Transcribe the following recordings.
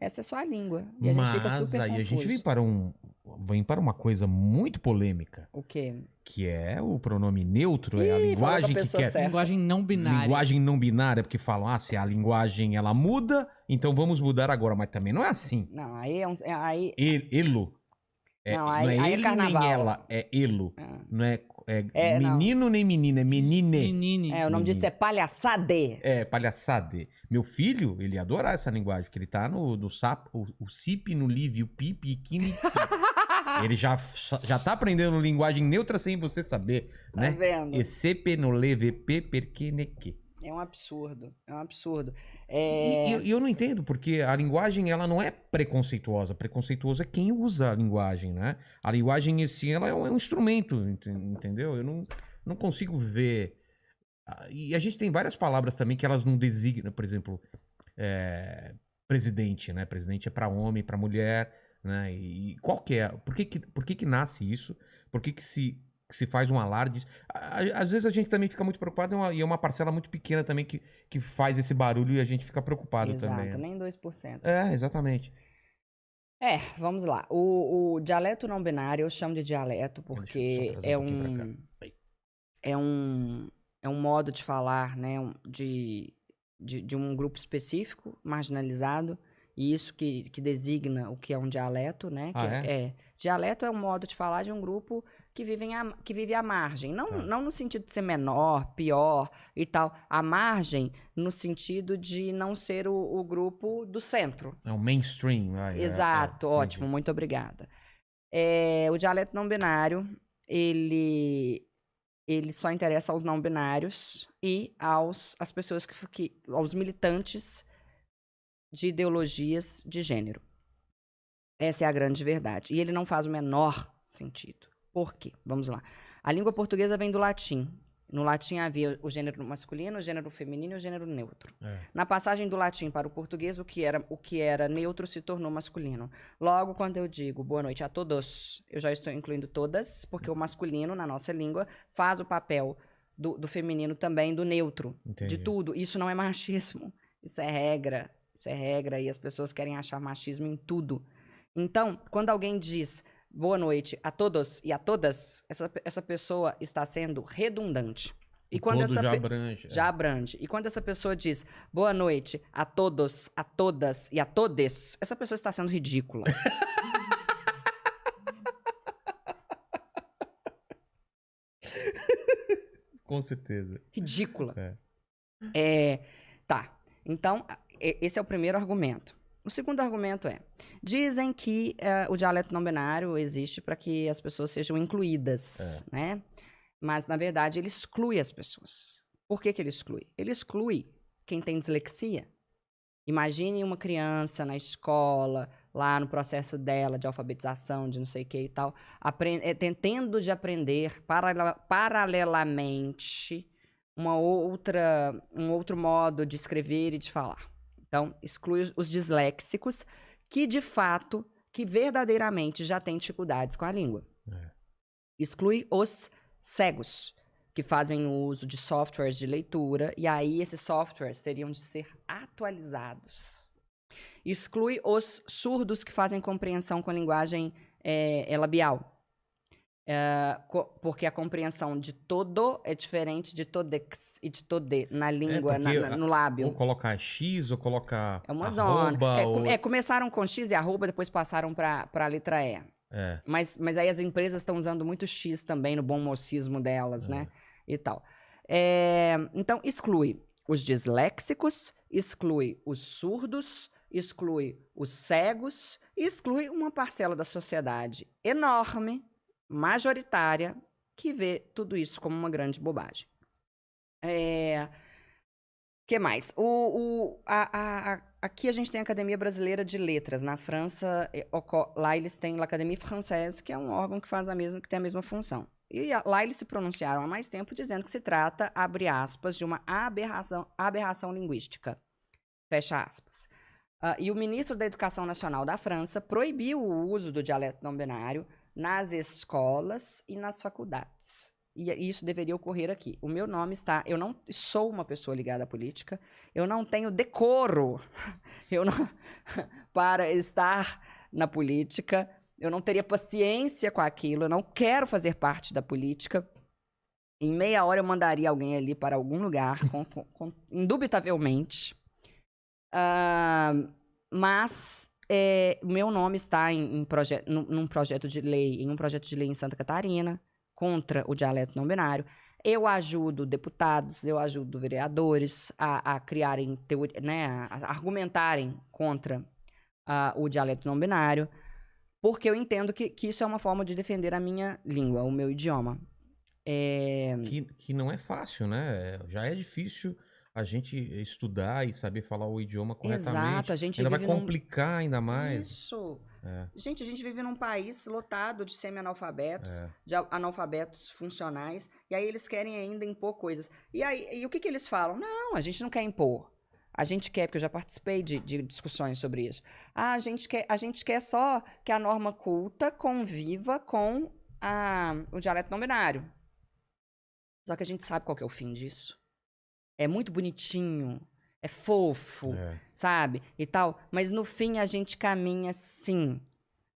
Essa é só a língua. E a gente fica super aí confuso. a gente vem para uma coisa muito polêmica. O quê? Que é o pronome neutro, é a Ih, linguagem falou com a que pessoa quer... certa. Linguagem não binária. Linguagem não binária, porque falam, se a linguagem ela muda, então vamos mudar agora. Mas também não é assim. Não, aí é um... Aí... Elo. Não, não aí é é ele carnaval. nem ela, é elo. Ah. Não é, não. menino nem menina, é menine. Menine. O nome disso é palhaçade. É, palhaçada. Meu filho, ele ia adorar essa linguagem, porque ele tá no sapo, o CIP, no LIV, o PIP, Kini. Ele já tá aprendendo linguagem neutra sem você saber, né? Tá vendo? ECP no LVP perqueneque. É um absurdo, é um absurdo. E eu não entendo, porque a linguagem, ela não é preconceituosa. Preconceituoso é quem usa a linguagem, né? A linguagem em si, ela é um instrumento, entendeu? Eu não consigo ver... E a gente tem várias palavras também que elas não designam, por exemplo, presidente, né? Presidente é para homem, para mulher, né? E qual que é? Por que nasce isso? Por que se faz um alarde? Às vezes a gente também fica muito preocupado e é uma parcela muito pequena também que faz esse barulho e a gente fica preocupado também. Exato, nem 2%. É, exatamente. Vamos lá. O dialeto não binário eu chamo de dialeto porque é um modo de falar, né, de um grupo específico, marginalizado, e isso que designa o que é um dialeto, né? Dialeto é um modo de falar de um grupo que vive à margem. Não no sentido de ser menor, pior e tal. À margem no sentido de não ser o grupo do centro. É o mainstream. Exato, ótimo, muito obrigada. O dialeto não binário, ele só interessa aos não binários e às pessoas aos militantes de ideologias de gênero. Essa é a grande verdade. E ele não faz o menor sentido. Por quê? Vamos lá. A língua portuguesa vem do latim. No latim havia o gênero masculino, o gênero feminino e o gênero neutro. Na passagem do latim para o português, o que era neutro se tornou masculino. Logo, quando eu digo boa noite a todos, eu já estou incluindo todas, porque o masculino, na nossa língua, faz o papel do feminino também, do neutro. Entendi. De tudo. Isso não é machismo. Isso é regra. Isso é regra e as pessoas querem achar machismo em tudo. Então, quando alguém diz boa noite a todos e a todas, essa pessoa está sendo redundante. E quando já abrange. Já abrange. E quando essa pessoa diz boa noite a todos, a todas e a todes, essa pessoa está sendo ridícula. Com certeza. Ridícula. Tá. Então, esse é o primeiro argumento. O segundo argumento dizem que o dialeto não binário existe para que as pessoas sejam incluídas, né? Mas, na verdade, ele exclui as pessoas. Por que ele exclui? Ele exclui quem tem dislexia. Imagine uma criança na escola, lá no processo dela de alfabetização, de não sei o que e tal, tentando de aprender paralelamente um outro modo de escrever e de falar. Então, exclui os disléxicos que, de fato, que verdadeiramente já têm dificuldades com a língua. Exclui os cegos, que fazem uso de softwares de leitura, e aí esses softwares teriam de ser atualizados. Exclui os surdos que fazem compreensão com a linguagem labial. Porque a compreensão de todo é diferente de todex e de tode na língua, no lábio. Ou colocar X, ou colocar uma arroba, zona. Começaram com X e arroba, depois passaram para a letra E. Mas aí as empresas estão usando muito X também no bom mocismo delas, né? E tal. Então, exclui os disléxicos, exclui os surdos, exclui os cegos, e exclui uma parcela da sociedade enorme, majoritária, que vê tudo isso como uma grande bobagem. Que mais? Aqui a gente tem a Academia Brasileira de Letras. Na França, lá eles têm a Académie Française, que é um órgão que tem a mesma função. E lá eles se pronunciaram há mais tempo dizendo que se trata, abre aspas, de uma aberração linguística. Fecha aspas. E o ministro da Educação Nacional da França proibiu o uso do dialeto não binário nas escolas e nas faculdades. e isso deveria ocorrer aqui. O meu nome está... Eu não sou uma pessoa ligada à política, eu não tenho decoro eu não, para estar na política, eu não teria paciência com aquilo, eu não quero fazer parte da política. Em meia hora eu mandaria alguém ali para algum lugar, indubitavelmente. Mas o meu nome está num projeto de lei, em um projeto de lei em Santa Catarina, contra o dialeto não binário. Eu ajudo deputados, eu ajudo vereadores a criarem teoria, né, a argumentarem contra o dialeto não binário, porque eu entendo que isso é uma forma de defender a minha língua, o meu idioma. Que não é fácil, né? Já é difícil a gente estudar e saber falar o idioma corretamente. Exato, a gente ainda vive vai complicar ainda mais. Isso. Gente, a gente vive num país lotado de semi-analfabetos, de analfabetos funcionais, e aí eles querem ainda impor coisas. E o que eles falam? Não, a gente não quer impor. A gente quer, porque eu já participei de discussões sobre isso. A gente quer só que a norma culta conviva com o dialeto não binário. Só que a gente sabe qual que é o fim disso. É muito bonitinho, é fofo, sabe? E tal. Mas no fim a gente caminha, sim,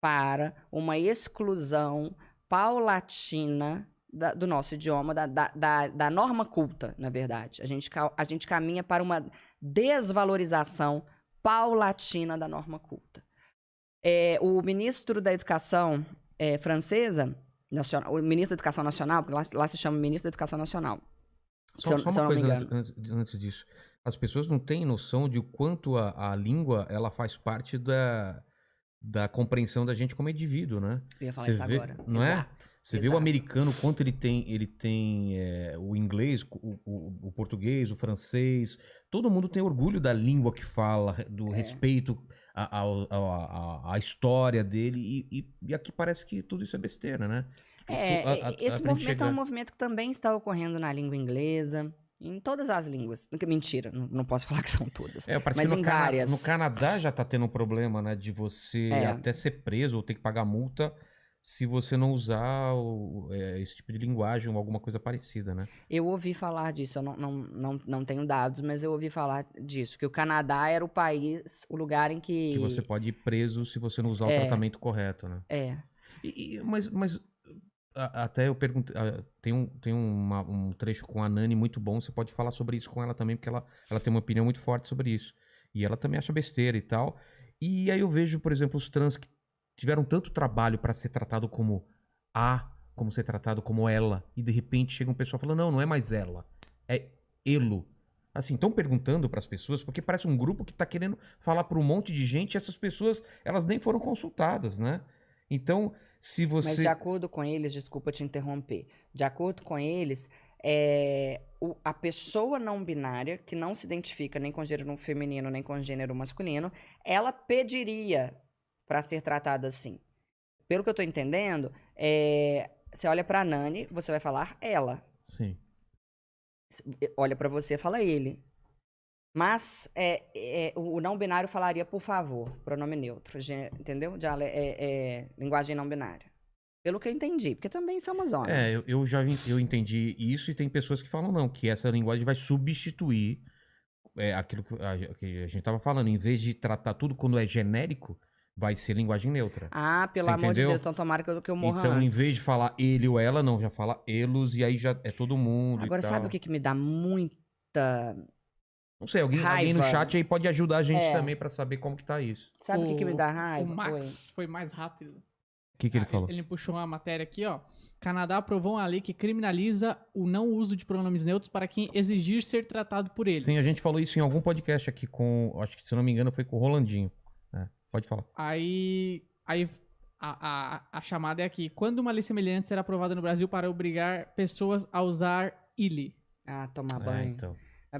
para uma exclusão paulatina do nosso idioma, da norma culta, na verdade. A gente caminha para uma desvalorização paulatina da norma culta. O ministro da Educação francesa, o ministro da Educação Nacional, porque lá se chama ministro da Educação Nacional. Só uma coisa antes disso. As pessoas não têm noção de o quanto a língua ela faz parte da compreensão da gente como indivíduo, né? Eu ia falar isso agora. Não Exato. é? Você vê o americano, quanto ele tem o inglês, o português, o francês. Todo mundo tem orgulho da língua que fala, do respeito à história dele. E aqui parece que tudo isso é besteira, né? Esse movimento é um movimento que também está ocorrendo na língua inglesa, em todas as línguas. Mentira, não posso falar que são todas, mas em várias. No Canadá já está tendo um problema, né, de você até ser preso ou ter que pagar multa se você não usar esse tipo de linguagem ou alguma coisa parecida, né? Eu ouvi falar disso, eu não tenho dados, mas eu ouvi falar disso, que o Canadá era o país, o lugar em que você pode ir preso se você não usar o tratamento correto, né? Mas até eu perguntei, tem um trecho com a Nani muito bom, você pode falar sobre isso com ela também, porque ela tem uma opinião muito forte sobre isso. E ela também acha besteira e tal. E aí eu vejo, por exemplo, os trans que tiveram tanto trabalho para ser tratado como como ser tratado como ela, e de repente chega um pessoal falando, não é mais ela, é elo. Assim, estão perguntando para as pessoas, porque parece um grupo que está querendo falar para um monte de gente, e essas pessoas, elas nem foram consultadas, né? Então, se você... Mas de acordo com eles, desculpa te interromper, de acordo com eles, a pessoa não binária, que não se identifica nem com gênero feminino, nem com gênero masculino, ela pediria para ser tratada assim. Pelo que eu tô entendendo, você olha pra Nani, você vai falar ela. Sim. Olha pra você, fala ele. Mas o não binário falaria por favor, pronome neutro, entendeu? Linguagem não binária. Pelo que eu entendi, porque também são uma zona. Eu entendi isso, e tem pessoas que falam não, que essa linguagem vai substituir aquilo que a gente tava falando. Em vez de tratar tudo quando é genérico, vai ser linguagem neutra. Pelo amor de Deus, então tomara que eu morra então, antes. Em vez de falar ele ou ela, não, já fala elos, e aí já é todo mundo. Agora, sabe o que me dá muita... Não sei, alguém no chat aí pode ajudar a gente também pra saber como que tá isso. Sabe o que me dá raiva? O Max foi mais rápido. O que ele falou? Ele puxou uma matéria aqui, ó. Canadá aprovou uma lei que criminaliza o não uso de pronomes neutros para quem exigir ser tratado por eles. Sim, a gente falou isso em algum podcast aqui acho que, se eu não me engano, foi com o Rolandinho. Pode falar. Aí a chamada é aqui. Quando uma lei semelhante será aprovada no Brasil para obrigar pessoas a usar ele? Tomar banho. Então.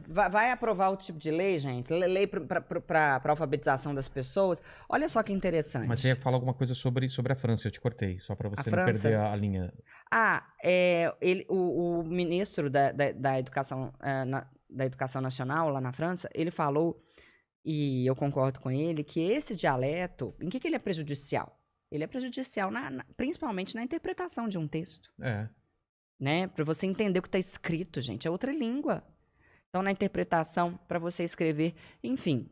Vai aprovar o tipo de lei, gente? Lei para alfabetização das pessoas. Olha só que interessante. Mas você ia falar alguma coisa sobre a França, eu te cortei, só para você não perder a linha. O ministro da Educação, da Educação Nacional lá na França, ele falou, e eu concordo com ele, que esse dialeto, em que ele é prejudicial? Ele é prejudicial principalmente na interpretação de um texto. né? Para você entender o que está escrito, gente. É outra língua. Então, na interpretação, para você escrever, enfim.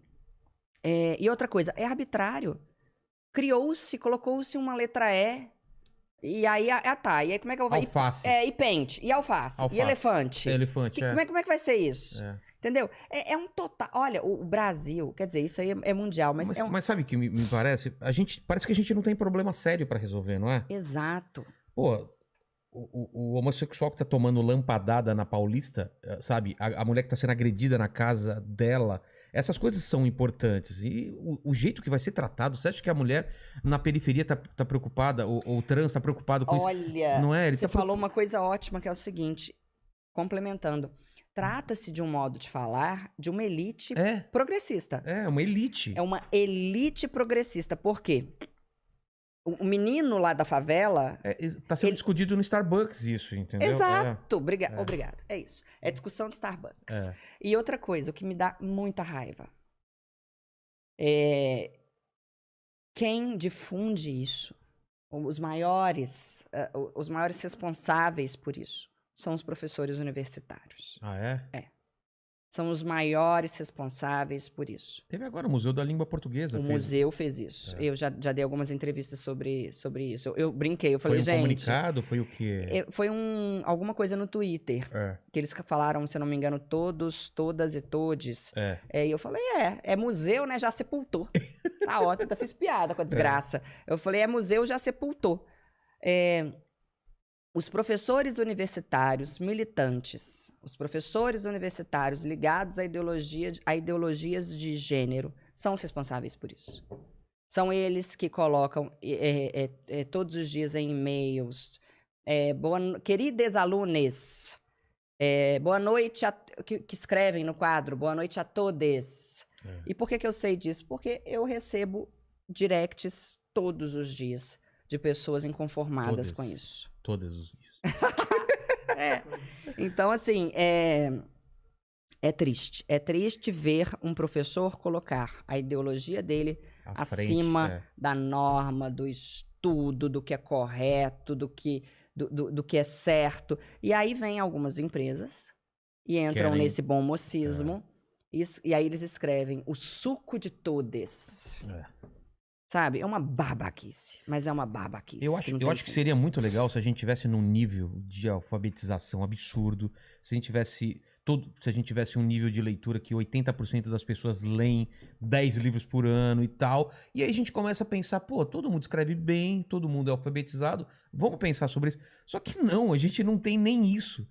E outra coisa, é arbitrário. Colocou-se uma letra E, e aí, tá. E aí, como é que eu vou... Alface. E pente, e alface, e elefante. Elefante, Como é que vai ser isso? É. Entendeu? É um total... Olha, o Brasil, quer dizer, isso aí é mundial, mas é um... Mas sabe o que me parece? Parece que a gente não tem problema sério pra resolver, não é? Exato. Pô, o homossexual que tá tomando lampadada na Paulista, sabe? A mulher que tá sendo agredida na casa dela, essas coisas são importantes. E o jeito que vai ser tratado, você acha que a mulher na periferia tá preocupada, ou o trans tá preocupado com isso? Olha, Não é? você falou uma coisa ótima, que é o seguinte, complementando. Trata-se de um modo de falar de uma elite progressista. É, uma elite. É uma elite progressista. Por quê? O menino lá da favela... Tá sendo discutido no Starbucks isso, entendeu? Exato. Obrigada. É isso. É discussão de Starbucks. E outra coisa, o que me dá muita raiva é quem difunde isso, os maiores responsáveis por isso, são os professores universitários. Ah, é? São os maiores responsáveis por isso. Teve agora o Museu da Língua Portuguesa. O museu fez isso. Eu já dei algumas entrevistas sobre isso. Eu brinquei, eu falei, gente... Foi um gente... comunicado? Foi o quê? Foi alguma coisa no Twitter. Que eles falaram, se eu não me engano, todos, todas e todes. E eu falei, é museu, né? Já sepultou. Tá ótimo, eu fiz piada com a desgraça. Eu falei, museu, já sepultou. Os professores universitários militantes, os professores universitários ligados a ideologias de gênero, são os responsáveis por isso. São eles que colocam todos os dias em e-mails, queridos alunos, boa noite, que escrevem no quadro, boa noite a todos. E por que eu sei disso? Porque eu recebo directs todos os dias de pessoas inconformadas com isso. Todos os dias. Então, assim, é triste. É triste ver um professor colocar a ideologia dele acima da norma, do estudo, do que é correto, do que é certo. E aí vem algumas empresas e entram nesse bom mocismo e aí eles escrevem o suco de todes. Sabe? É uma babaquice, mas é uma babaquice. Eu acho que seria muito legal se a gente tivesse num nível de alfabetização absurdo, se a gente tivesse um nível de leitura que 80% das pessoas leem 10 livros por ano e tal, e aí a gente começa a pensar, pô, todo mundo escreve bem, todo mundo é alfabetizado, vamos pensar sobre isso. Só que não, a gente não tem nem isso.